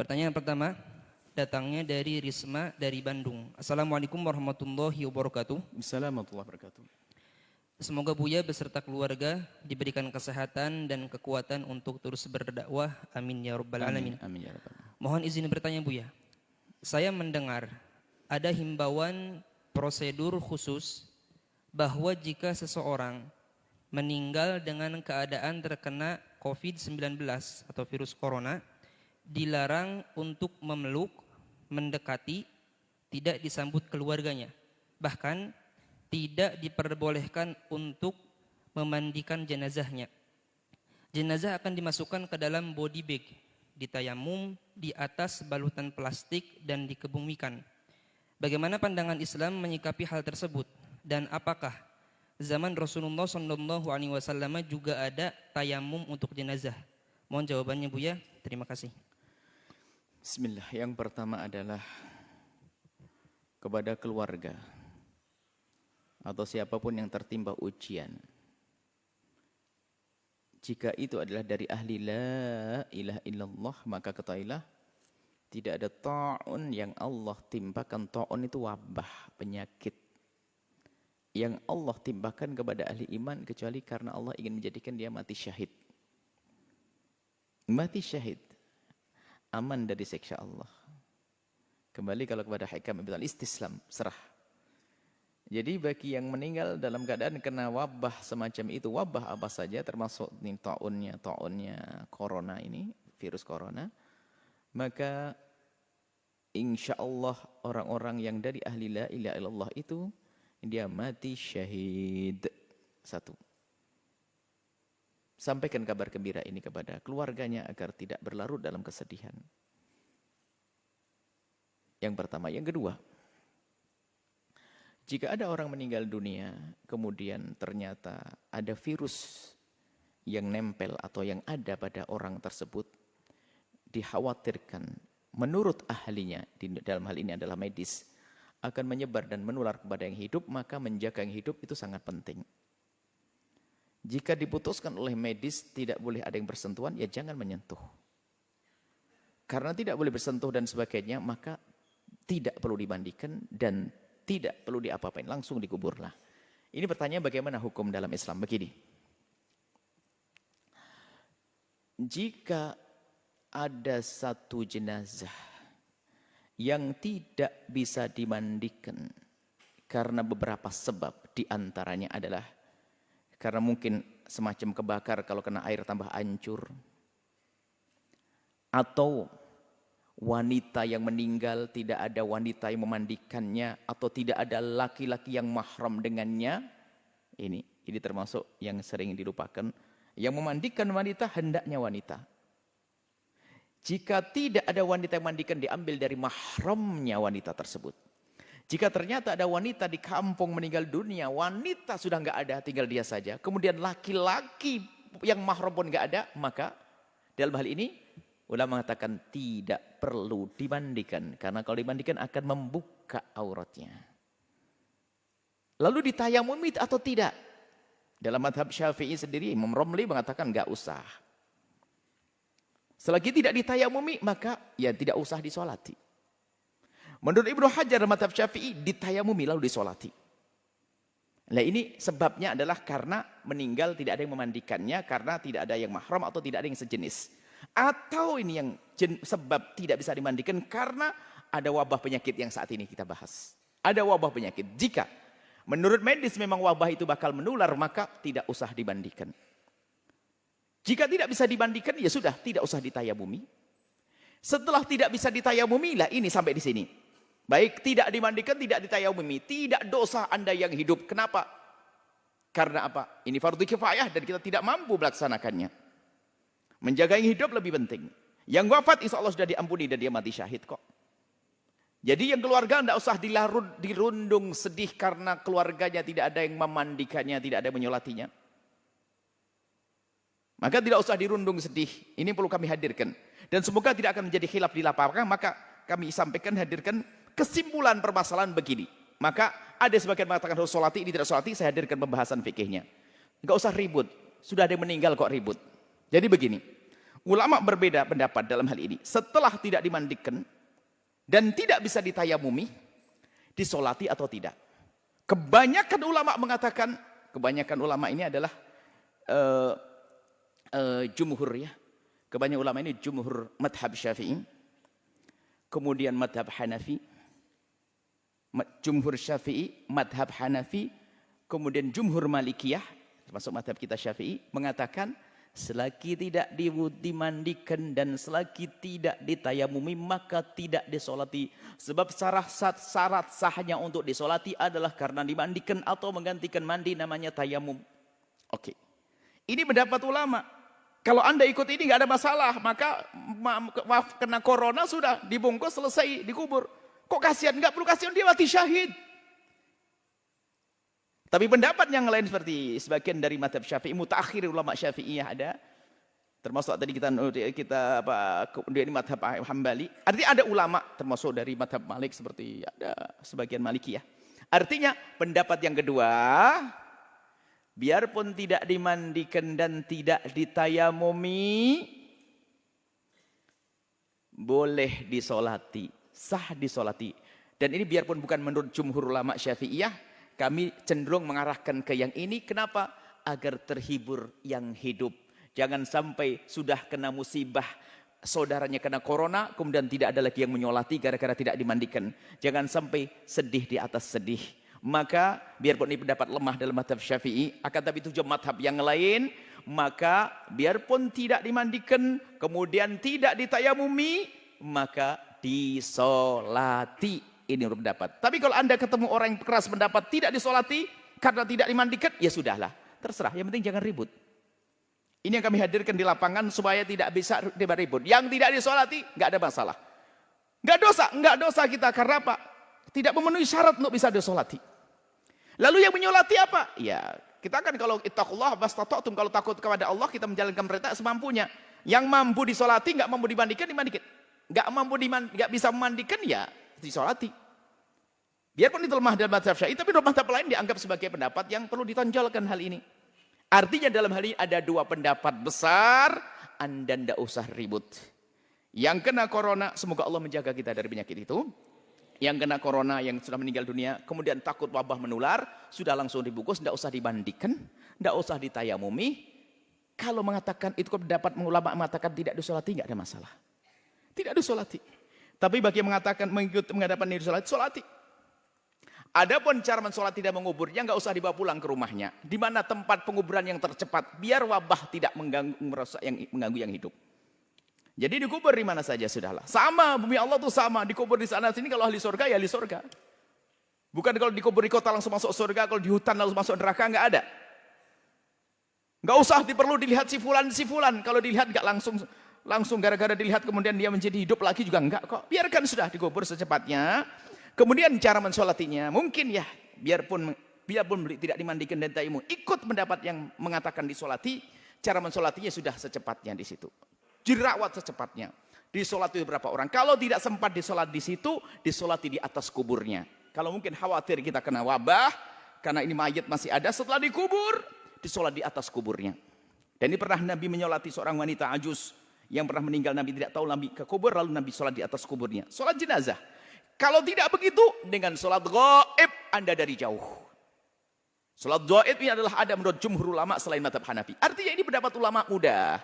Pertanyaan pertama datangnya dari Risma dari Bandung. Assalamualaikum warahmatullahi wabarakatuh. Assalamualaikum warahmatullahi wabarakatuh. Semoga Buya beserta keluarga diberikan kesehatan dan kekuatan untuk terus berdakwah. Amin ya rabbal alamin. Amin ya rabbal alamin. Mohon izin bertanya Buya. Saya mendengar ada himbauan prosedur khusus bahwa jika seseorang meninggal dengan keadaan terkena COVID-19 atau virus corona, dilarang untuk memeluk, mendekati, tidak disambut keluarganya. Bahkan tidak diperbolehkan untuk memandikan jenazahnya. Jenazah akan dimasukkan ke dalam body bag, ditayamum di atas balutan plastik dan dikebumikan. Bagaimana pandangan Islam menyikapi hal tersebut? Dan apakah zaman Rasulullah SAW juga ada tayamum untuk jenazah? Mohon jawabannya Buya. Terima kasih. Bismillah. Yang pertama adalah kepada keluarga atau siapapun yang tertimpa ujian. Jika itu adalah dari ahli la ilaha illallah, maka ketahuilah tidak ada ta'un yang Allah timpakan. Ta'un itu wabah, penyakit yang Allah timpakan kepada ahli iman kecuali karena Allah ingin menjadikan dia mati syahid. Mati syahid, aman dari siksa Allah. Kembali kalau kepada hikam istislam, serah. Jadi bagi yang meninggal dalam keadaan kena wabah semacam itu, wabah apa saja termasuk ta'unnya corona ini, virus corona, maka insya Allah orang-orang yang dari ahli la ilaha illallah itu dia mati syahid. Satu. Sampaikan kabar gembira ini kepada keluarganya agar tidak berlarut dalam kesedihan. Yang pertama. Yang kedua, jika ada orang meninggal dunia, kemudian ternyata ada virus yang nempel atau yang ada pada orang tersebut, dikhawatirkan menurut ahlinya, dalam hal ini adalah medis, akan menyebar dan menular kepada yang hidup, maka menjaga yang hidup itu sangat penting. Jika diputuskan oleh medis tidak boleh ada yang bersentuhan, ya jangan menyentuh. Karena tidak boleh bersentuh dan sebagainya, maka tidak perlu dimandikan dan tidak perlu diapa-apain, langsung dikuburlah. Ini pertanyaan bagaimana hukum dalam Islam? Begini. Jika ada satu jenazah yang tidak bisa dimandikan karena beberapa sebab, diantaranya adalah karena mungkin semacam kebakar kalau kena air tambah hancur, atau wanita yang meninggal tidak ada wanita yang memandikannya, atau tidak ada laki-laki yang mahram dengannya, ini termasuk yang sering dilupakan. Yang memandikan wanita hendaknya wanita. Jika tidak ada wanita yang memandikan, diambil dari mahramnya wanita tersebut. Jika ternyata ada wanita di kampung meninggal dunia, wanita sudah nggak ada, tinggal dia saja. Kemudian laki-laki yang mahram pun nggak ada, maka dalam hal ini ulama mengatakan tidak perlu dimandikan. Karena kalau dimandikan akan membuka auratnya. Lalu ditayamumi atau tidak? Dalam mazhab Syafi'i sendiri, Imam Romli mengatakan nggak usah. Selagi tidak ditayamumi, maka ya tidak usah disolati. Menurut Ibnu Hajar mazhab Syafi'i, ditayamumi lalu disolati. Nah ini sebabnya adalah karena meninggal tidak ada yang memandikannya, karena tidak ada yang mahram atau tidak ada yang sejenis. Atau ini yang sebab tidak bisa dimandikan karena ada wabah penyakit yang saat ini kita bahas. Ada wabah penyakit. Jika menurut medis memang wabah itu bakal menular, maka tidak usah dimandikan. Jika tidak bisa dimandikan, ya sudah, tidak usah ditayamumi. Setelah tidak bisa ditayamumi, lah ini sampai di sini. Baik, tidak dimandikan, tidak ditayamumi. Tidak dosa Anda yang hidup. Kenapa? Karena apa? Ini fardu kifayah dan kita tidak mampu melaksanakannya. Menjaga yang hidup lebih penting. Yang wafat insya Allah sudah diampuni dan dia mati syahid kok. Jadi yang keluarga tidak usah dirundung sedih karena keluarganya tidak ada yang memandikannya, tidak ada yang menyolatinya. Maka tidak usah dirundung sedih. Ini perlu kami hadirkan. Dan semoga tidak akan menjadi khilaf di lapangan. Maka kami sampaikan, hadirkan kesimpulan permasalahan begini. Maka ada sebagian mengatakan harus solati, ini tidak solati. Saya hadirkan pembahasan fikihnya. Enggak usah ribut. Sudah ada yang meninggal kok ribut. Jadi begini. Ulama berbeda pendapat dalam hal ini. Setelah tidak dimandikan dan tidak bisa ditayamumi, disolati atau tidak. Kebanyakan ulama mengatakan, kebanyakan ulama ini adalah jumhur ya. Kebanyakan ulama ini jumhur madhab Syafi'i, kemudian madhab Hanafi, jumhur Syafi'i, madhab Hanafi, kemudian jumhur Malikiyah, termasuk madhab kita Syafi'i, mengatakan selagi tidak dimandikan dan selagi tidak ditayamumi maka tidak disolati. Sebab syarat sahnya untuk disolati adalah karena dimandikan atau menggantikan mandi, namanya tayamum. Oke. Ini pendapat ulama. Kalau Anda ikut ini nggak ada masalah, maka maaf kena corona sudah dibungkus selesai dikubur. Kok kasihan? Nggak perlu kasihan, dia mati syahid. Tapi pendapat yang lain seperti sebagian dari mazhab Syafi'i, mutaakhir ulama Syafi'iyah ada, termasuk tadi kita ini mazhab Hambali. Artinya ada ulama termasuk dari mazhab Malik seperti ada sebagian Malikiyah. Artinya pendapat yang kedua, biarpun tidak dimandikan dan tidak ditayamumi, boleh disolati, sah disolati. Dan ini biarpun bukan menurut jumhur ulama Syafi'iyah, kami cenderung mengarahkan ke yang ini. Kenapa? Agar terhibur yang hidup. Jangan sampai sudah kena musibah, saudaranya kena corona, kemudian tidak ada lagi yang menyolati gara-gara tidak dimandikan. Jangan sampai sedih di atas sedih. Maka biarpun ini pendapat lemah dalam mazhab Syafi'i, akan tapi tujuh mazhab yang lain, maka biarpun tidak dimandikan, kemudian tidak ditayamumi, maka disolati. Ini menurut pendapat. Tapi kalau Anda ketemu orang yang keras pendapat tidak disolati karena tidak dimandikan, ya sudahlah, terserah. Yang penting jangan ribut. Ini yang kami hadirkan di lapangan supaya tidak bisa ribut. Yang tidak disolati nggak ada masalah. Nggak dosa kita karena apa? Tidak memenuhi syarat untuk bisa disolati. Lalu yang menyolati apa? Ya, kita kan kalau ittaqullah mastata'tum, kalau takut kepada Allah kita menjalankan perintah semampunya. Yang mampu disolati, nggak mampu dimandikan, dimandikan. Nggak bisa memandikan, ya disolati. Biarpun itu lemah dalam mazhab Syafi'i, tapi dalam mazhab lain dianggap sebagai pendapat yang perlu ditonjolkan hal ini. Artinya dalam hal ini ada dua pendapat besar, Anda tidak usah ribut. Yang kena corona, semoga Allah menjaga kita dari penyakit itu. Yang kena corona, yang sudah meninggal dunia, kemudian takut wabah menular, sudah langsung dibungkus, tidak usah dimandikan, tidak usah ditayamumi. Kalau mengatakan itu pendapat ulama mengatakan tidak disolati, nggak ada masalah. Tidak disolati. Tapi bagi yang mengatakan mengikuti menghadapan diri solati. Adapun cara mensolati dan menguburnya nggak usah dibawa pulang ke rumahnya. Di mana tempat penguburan yang tercepat, biar wabah tidak mengganggu yang hidup. Jadi dikubur di mana saja sudahlah. Sama, bumi Allah tuh sama, dikubur di sana sini. Kalau ahli surga ya ahli surga. Bukan kalau dikubur di kota langsung masuk surga, kalau di hutan langsung masuk neraka, nggak ada. Nggak usah perlu dilihat si fulan. Kalau dilihat nggak langsung gara-gara dilihat kemudian dia menjadi hidup lagi juga enggak kok. Biarkan sudah dikubur secepatnya. Kemudian cara mensolatinya mungkin ya biarpun tidak dimandikan dan tayamum, ikut pendapat yang mengatakan disolati, cara mensolatinya sudah secepatnya di situ. Dirawat secepatnya. Disolati berapa orang? Kalau tidak sempat disolat di situ, disolati di atas kuburnya. Kalau mungkin khawatir kita kena wabah karena ini mayat masih ada, setelah dikubur, disolat di atas kuburnya. Dan ini pernah Nabi menyolati seorang wanita ajus yang pernah meninggal, Nabi tidak tahu, Nabi ke kubur, lalu Nabi sholat di atas kuburnya. Sholat jenazah. Kalau tidak begitu, dengan sholat gaib, Anda dari jauh. Sholat gaib ini adalah ada menurut jumhur ulama selain mazhab Hanafi. Artinya ini pendapat ulama mudah.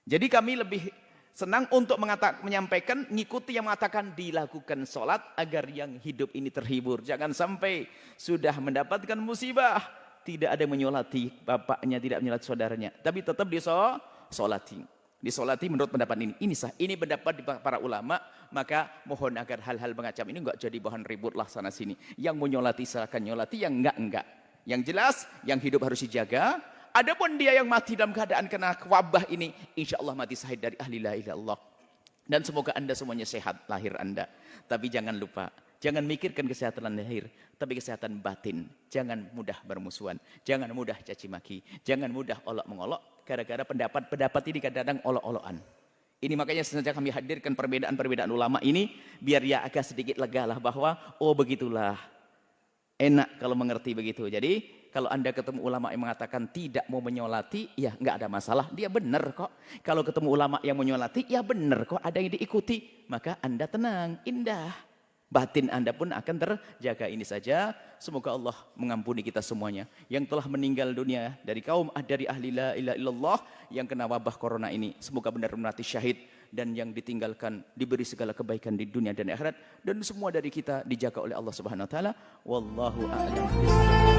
Jadi kami lebih senang untuk menyampaikan, ngikuti yang mengatakan dilakukan sholat agar yang hidup ini terhibur. Jangan sampai sudah mendapatkan musibah, tidak ada yang menyolati bapaknya, tidak menyolati saudaranya. Tapi tetap disolati. Disolati menurut pendapat ini. Ini pendapat di para ulama, maka mohon agar hal-hal macam ini enggak jadi bahan ribut lah sana sini. Yang menyolati silakan nyolati, yang enggak. Yang jelas, yang hidup harus dijaga. Adapun dia yang mati dalam keadaan kena wabah ini, insya Allah mati syahid dari ahli la ilaha illallah. Dan semoga Anda semuanya sehat lahir Anda. Tapi jangan lupa, jangan mikirkan kesehatan lahir, tapi kesehatan batin. Jangan mudah bermusuhan, jangan mudah caci maki, jangan mudah olok mengolok. Gara-gara pendapat ini kadang-kadang olok-olokan. Ini makanya sengaja kami hadirkan perbedaan-perbedaan ulama ini, biar ya agak sedikit lega lah bahwa, oh begitulah. Enak kalau mengerti begitu. Jadi kalau Anda ketemu ulama yang mengatakan tidak mau menyolati, ya nggak ada masalah, dia benar kok. Kalau ketemu ulama yang menyolati, ya benar kok, ada yang diikuti. Maka Anda tenang, indah. Batin Anda pun akan terjaga. Ini saja, semoga Allah mengampuni kita semuanya. Yang telah meninggal dunia dari kaum, dari ahli la ilaha illallah, yang kena wabah corona ini. Semoga benar-benar mati syahid. Dan yang ditinggalkan diberi segala kebaikan di dunia dan akhirat. Dan semua dari kita dijaga oleh Allah Subhanahu Wa Taala. Wallahu a'lam bishawab.